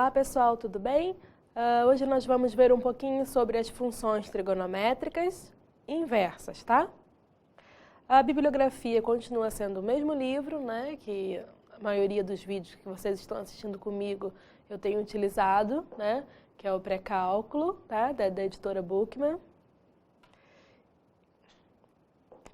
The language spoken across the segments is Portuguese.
Olá pessoal, tudo bem? Hoje nós vamos ver um pouquinho sobre as funções trigonométricas inversas, tá? A bibliografia continua sendo o mesmo livro, né, que a maioria dos vídeos que vocês estão assistindo comigo eu tenho utilizado, né, que é o pré-cálculo, tá, da editora Bookman.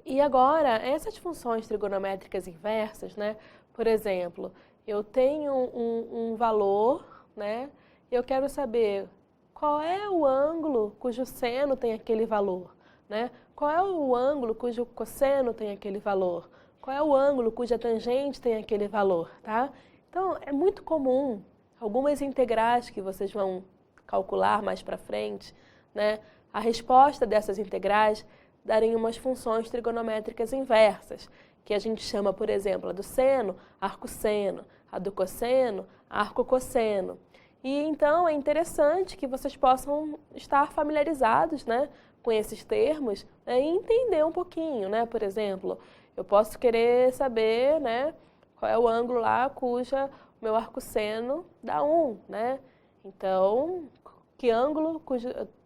E agora, essas funções trigonométricas inversas, né, por exemplo, eu tenho um valor, né, e eu quero saber qual é o ângulo cujo seno tem aquele valor, né? Qual é o ângulo cujo cosseno tem aquele valor? Qual é o ângulo cuja tangente tem aquele valor, tá? Então, é muito comum algumas integrais que vocês vão calcular mais para frente, né? A resposta dessas integrais darem umas funções trigonométricas inversas, que a gente chama, por exemplo, a do seno, arco-seno, a do cosseno, arco-cosseno. E então é interessante que vocês possam estar familiarizados, né, com esses termos, né, e entender um pouquinho, né? Por exemplo, eu posso querer saber, né, qual é o ângulo lá cuja o meu arco-seno dá 1, né? Então, que ângulo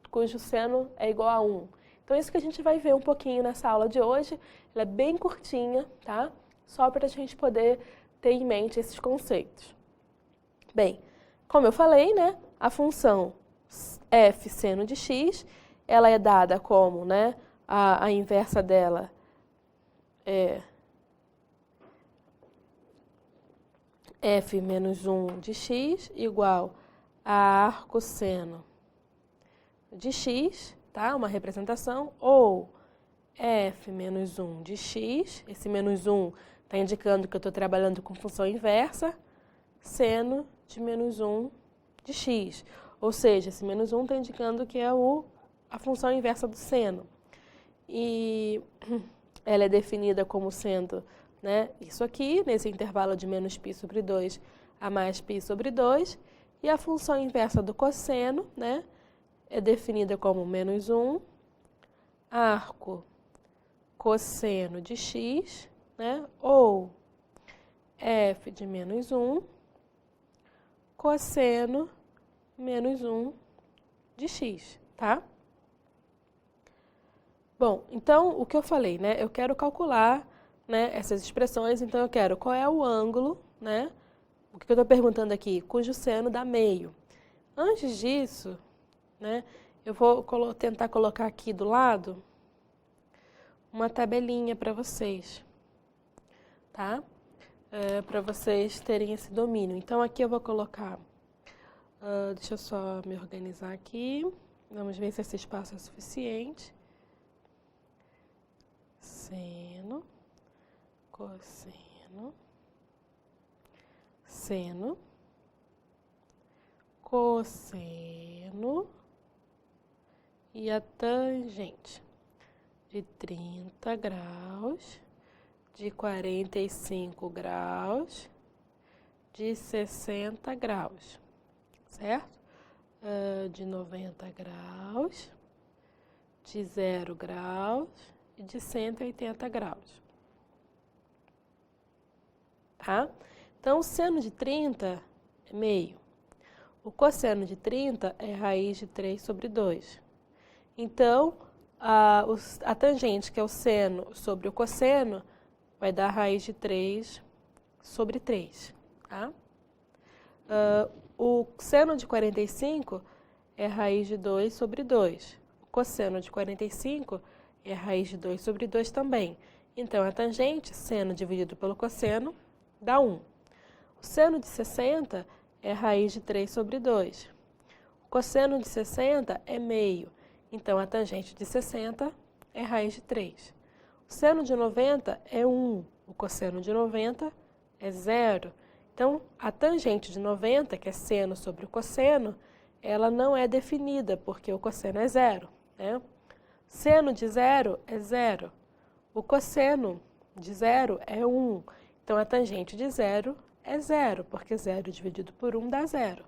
cujo seno é igual a 1? Então, isso que a gente vai ver um pouquinho nessa aula de hoje. Ela é bem curtinha, tá? Só para a gente poder ter em mente esses conceitos. Bem, como eu falei, né, a função f seno de x, ela é dada como, né, a inversa dela é f menos 1 de x igual a arco-seno de x, tá? Uma representação, ou f menos 1 de x, esse menos 1 está indicando que eu estou trabalhando com função inversa, seno de menos 1 de x. Ou seja, esse menos 1 está indicando que é a função inversa do seno. E ela é definida como sendo, né, isso aqui, nesse intervalo de menos π sobre 2 a mais π sobre 2. E a função inversa do cosseno, né, é definida como menos 1 arco cosseno de x, né, ou f de menos 1 cosseno menos 1 de x, tá? Bom, então, o que eu falei, né? Eu quero calcular, né, essas expressões, então eu quero qual é o ângulo, né? O que eu estou perguntando aqui? Cujo seno dá meio. Antes disso, né, eu vou tentar colocar aqui do lado uma tabelinha para vocês, tá? Para vocês terem esse domínio. Então, aqui eu vou colocar, deixa eu só me organizar aqui, vamos ver se esse espaço é suficiente. Seno, cosseno, seno, cosseno e a tangente de 30 graus, de 45 graus, de 60 graus, certo? De 90 graus, de 0 graus e de 180 graus. Tá? Então, o seno de 30 é meio. O cosseno de 30 é raiz de 3 sobre 2. Então, a tangente, que é o seno sobre o cosseno, vai dar raiz de 3 sobre 3. Tá? O seno de 45 é raiz de 2 sobre 2. O cosseno de 45 é raiz de 2 sobre 2 também. Então, a tangente, seno dividido pelo cosseno, dá 1. O seno de 60 é raiz de 3 sobre 2. O cosseno de 60 é meio. Então, a tangente de 60 é raiz de 3. O seno de 90 é 1. O cosseno de 90 é 0. Então, a tangente de 90, que é seno sobre o cosseno, ela não é definida, porque o cosseno é 0, né? Seno de 0 é 0. O cosseno de 0 é 1. Então, a tangente de 0 é 0, porque 0 dividido por 1 dá 0.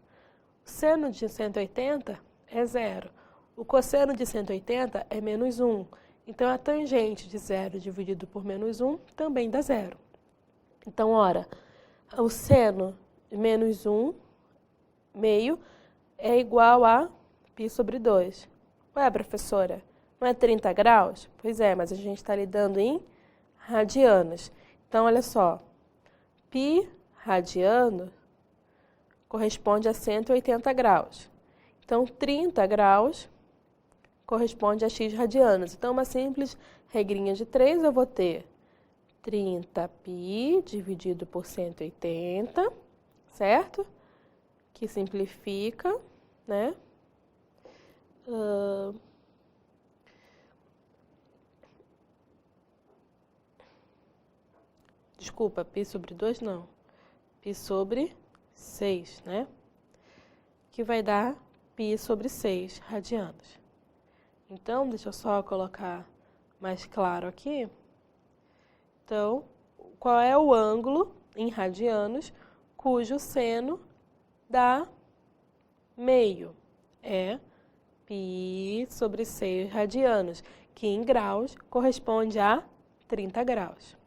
O seno de 180 é 0. O cosseno de 180 é menos 1. Então, a tangente de 0 dividido por menos 1 também dá 0. Então, ora, o seno de menos 1 meio é igual a π sobre 2. Ué, professora, não é 30 graus? Pois é, mas a gente está lidando em radianos. Então, olha só, π radiano corresponde a 180 graus. Então, 30 graus corresponde a x radianos. Então, uma simples regrinha de 3, eu vou ter 30π dividido por 180, certo? Que simplifica, né? Desculpa, π sobre 2 não. π sobre 6, né? Que vai dar π sobre 6 radianos. Então, deixa eu só colocar mais claro aqui. Então, qual é o ângulo em radianos cujo seno dá meio? É π sobre 6 radianos, que em graus corresponde a 30 graus.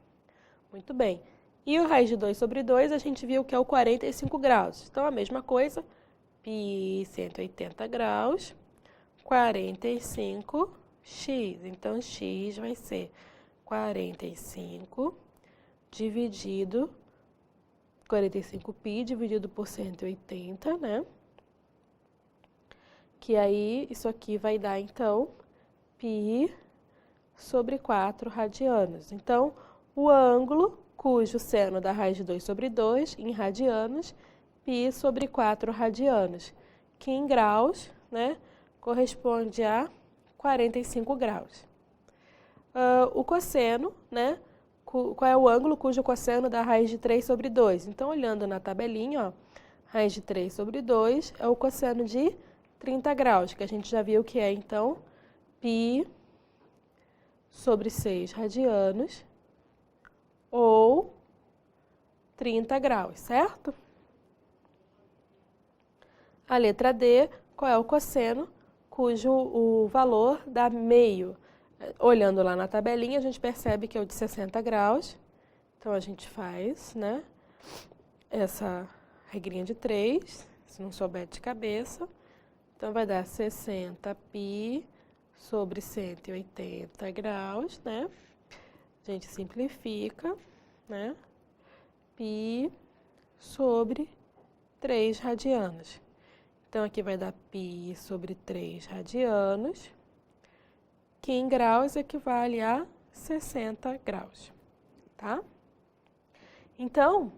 Muito bem. E o raiz de 2 sobre 2, a gente viu que é o 45 graus. Então, a mesma coisa, π 180 graus, 45x. Então, x vai ser 45 dividido, 45π dividido por 180, né? Que aí, isso aqui vai dar, então, π sobre 4 radianos. Então, o ângulo cujo seno dá raiz de 2 sobre 2, em radianos, π sobre 4 radianos, que em graus, né, corresponde a 45 graus. O cosseno, né, qual é o ângulo cujo cosseno dá raiz de 3 sobre 2? Então, olhando na tabelinha, ó, raiz de 3 sobre 2 é o cosseno de 30 graus, que a gente já viu que é, então, π sobre 6 radianos, ou 30 graus, certo? A letra D, qual é o cosseno cujo o valor dá meio? Olhando lá na tabelinha, a gente percebe que é o de 60 graus. Então, a gente faz, né, essa regrinha de 3, se não souber de cabeça. Então, vai dar 60π sobre 180 graus, né? A gente simplifica, né? π sobre 3 radianos. Então, aqui vai dar π sobre 3 radianos, que em graus equivale a 60 graus, tá? Então,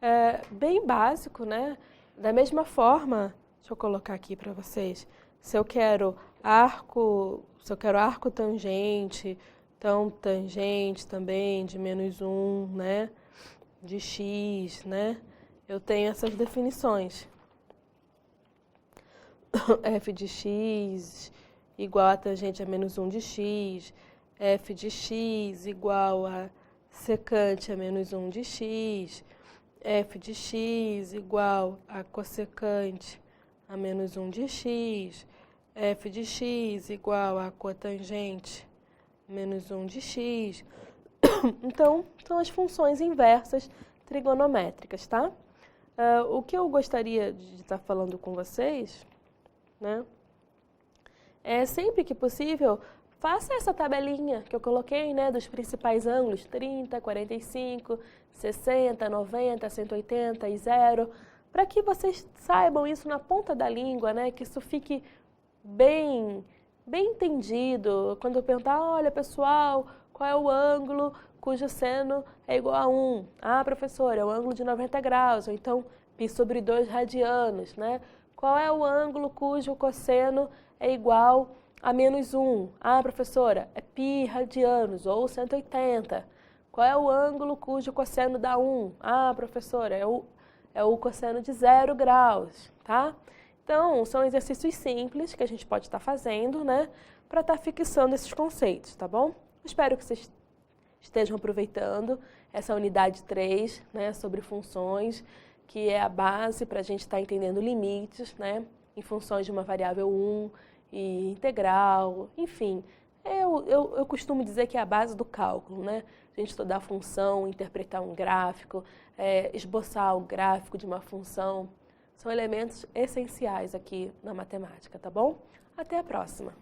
é bem básico, né? Da mesma forma, deixa eu colocar aqui para vocês, se eu quero arco tangente, então tangente também de -1, né? De x, né? Eu tenho essas definições. F de x igual a tangente a -1 de x, f de x igual a secante a -1 de x, f de x igual a cossecante a -1 de x, f de x igual a cotangente -1 de x. Então, são as funções inversas trigonométricas, tá? O que eu gostaria de estar falando com vocês, né, é sempre que possível, faça essa tabelinha que eu coloquei, né, dos principais ângulos, 30, 45, 60, 90, 180 e 0, para que vocês saibam isso na ponta da língua, né, que isso fique bem entendido. Quando eu perguntar, olha pessoal, qual é o ângulo cujo seno é igual a 1? Ah, professora, é o ângulo de 90 graus, ou então π sobre 2 radianos, né? Qual é o ângulo cujo cosseno é igual a -1? Ah, professora, é π radianos, ou 180. Qual é o ângulo cujo cosseno dá 1? Ah, professora, é o cosseno de 0 graus, tá? Então, são exercícios simples que a gente pode estar fazendo, né, para estar fixando esses conceitos, tá bom? Espero que vocês estejam aproveitando essa unidade 3, né, sobre funções, que é a base para a gente estar entendendo limites, né, em funções de uma variável 1 e integral, enfim. Eu costumo dizer que é a base do cálculo, né? A gente estudar a função, interpretar um gráfico, esboçar o gráfico de uma função, são elementos essenciais aqui na matemática, tá bom? Até a próxima!